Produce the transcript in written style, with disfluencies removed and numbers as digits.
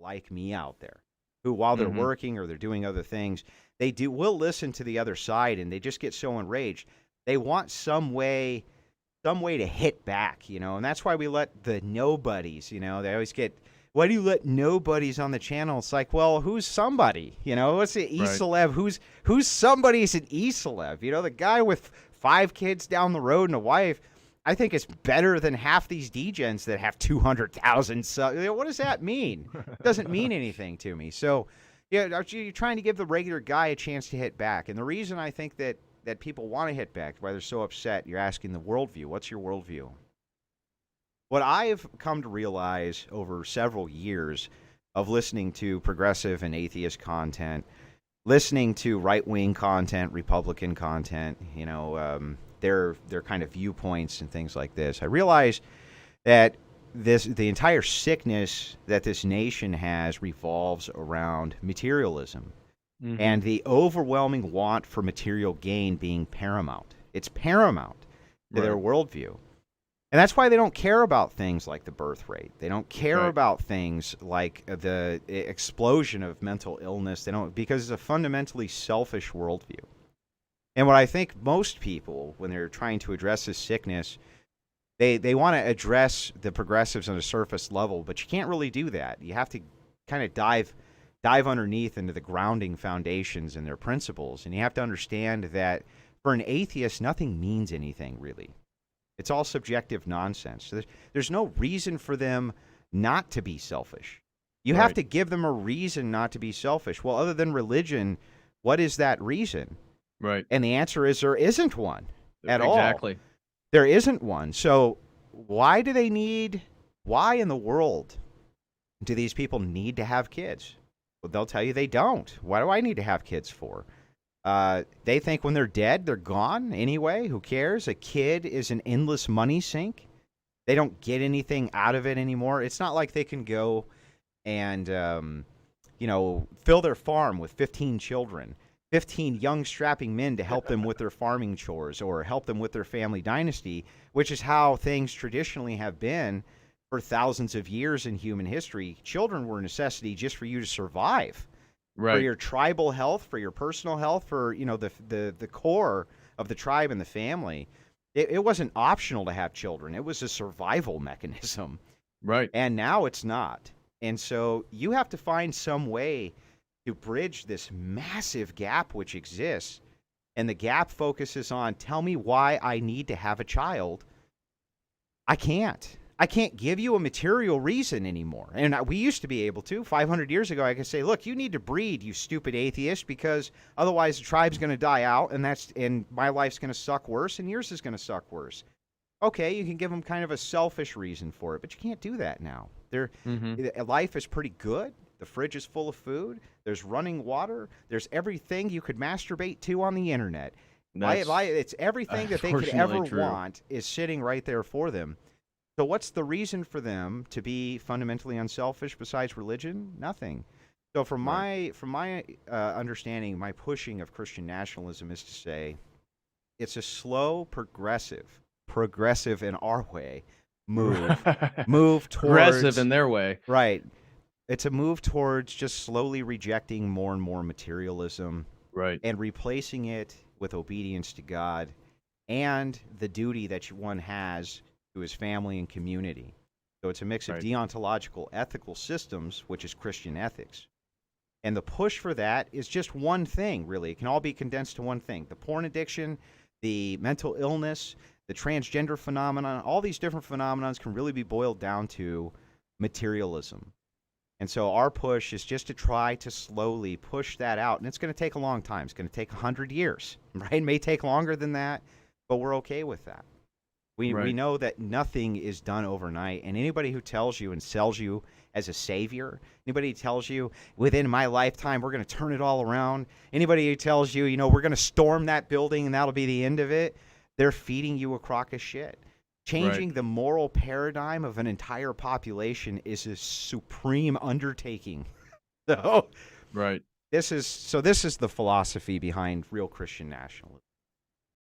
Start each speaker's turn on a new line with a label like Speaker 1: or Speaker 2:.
Speaker 1: like me out there who, while they're
Speaker 2: Mhm.
Speaker 1: working or they're doing other things, will listen to the other side, and they just get so enraged. They want some way to hit back, and that's why we let the nobodies, they always get, why do you let nobodies on the channel? It's like, well, who's somebody? What's the
Speaker 2: Right.
Speaker 1: E-Celeb? Who's somebody's an E-Celeb? The guy with 5 kids down the road and a wife, I think it's better than half these degens that have 200,000 subs. What does that mean? It doesn't mean anything to me. So, yeah, you're trying to give the regular guy a chance to hit back. And the reason I think that people want to hit back, why they're so upset, you're asking the worldview. What's your worldview? What I've come to realize over several years of listening to progressive and atheist content, listening to right-wing content, Republican content, their kind of viewpoints and things like this, I realize that the entire sickness that this nation has revolves around materialism and
Speaker 2: Mhm.
Speaker 1: the overwhelming want for material gain being paramount. It's paramount to their
Speaker 2: Right.
Speaker 1: worldview. And that's why they don't care about things like the birth rate. They don't care
Speaker 2: Right.
Speaker 1: about things like the explosion of mental illness. They don't, because it's a fundamentally selfish worldview. And what I think most people, when they're trying to address this sickness, they want to address the progressives on a surface level, but you can't really do that. You have to kind of dive underneath into the grounding foundations and their principles, and you have to understand that for an atheist, nothing means anything really. It's all subjective nonsense. So there's no reason for them not to be selfish. You have
Speaker 2: Right.
Speaker 1: to give them a reason not to be selfish. Well, other than religion, what is that reason?
Speaker 2: Right.
Speaker 1: And the answer is there isn't one at all.
Speaker 2: Exactly.
Speaker 1: There isn't one. So why in the world do these people need to have kids? Well, they'll tell you they don't. Why do I need to have kids for? They think when they're dead, they're gone anyway. Who cares? A kid is an endless money sink. They don't get anything out of it anymore. It's not like they can go and, fill their farm with 15 children, 15 young, strapping men to help them with their farming chores or help them with their family dynasty, which is how things traditionally have been for thousands of years in human history. Children were a necessity just for you to survive, for
Speaker 2: Right.
Speaker 1: your tribal health, for your personal health, for the core of the tribe and the family. It wasn't optional to have children. It was a survival mechanism,
Speaker 2: Right.
Speaker 1: and now it's not. And so you have to find some way to bridge this massive gap which exists. And the gap focuses on, tell me why I need to have a child. I can't. I can't give you a material reason anymore. And we used to be able to. 500 years ago, I could say, look, you need to breed, you stupid atheist, because otherwise the tribe's going to die out, and my life's going to suck worse, and yours is going to suck worse. Okay, you can give them kind of a selfish reason for it, but you can't do that now.
Speaker 2: Mhm.
Speaker 1: Life is pretty good. The fridge is full of food. There's running water. There's everything you could masturbate to on the internet.
Speaker 2: That's
Speaker 1: It's everything that they could
Speaker 2: unfortunately
Speaker 1: ever
Speaker 2: true.
Speaker 1: want is sitting right there for them. So what's the reason for them to be fundamentally unselfish besides religion? Nothing. So
Speaker 2: Right.
Speaker 1: from my understanding, my pushing of Christian nationalism is to say it's a slow, progressive in our way, move
Speaker 2: Progressive
Speaker 1: towards
Speaker 2: in their way.
Speaker 1: right. It's a move towards just slowly rejecting more and more materialism
Speaker 2: Right.
Speaker 1: and replacing it with obedience to God and the duty that one has to his family and community. So it's a mix of
Speaker 2: Right.
Speaker 1: deontological ethical systems, which is Christian ethics. And the push for that is just one thing, really. It can all be condensed to one thing. The porn addiction, the mental illness, the transgender phenomenon, all these different phenomenons can really be boiled down to materialism. And so our push is just to try to slowly push that out. And it's going to take a long time. It's going to take 100 years, right? It may take longer than that, but we're okay with that. We
Speaker 2: Right.
Speaker 1: know that nothing is done overnight. And anybody who tells you and sells you as a savior, anybody who tells you within my lifetime we're going to turn it all around, anybody who tells you, we're going to storm that building and that'll be the end of it, they're feeding you a crock of shit.
Speaker 2: Right.
Speaker 1: Changing the moral paradigm of an entire population is a supreme undertaking. So
Speaker 2: Right.
Speaker 1: this is the philosophy behind real Christian nationalism.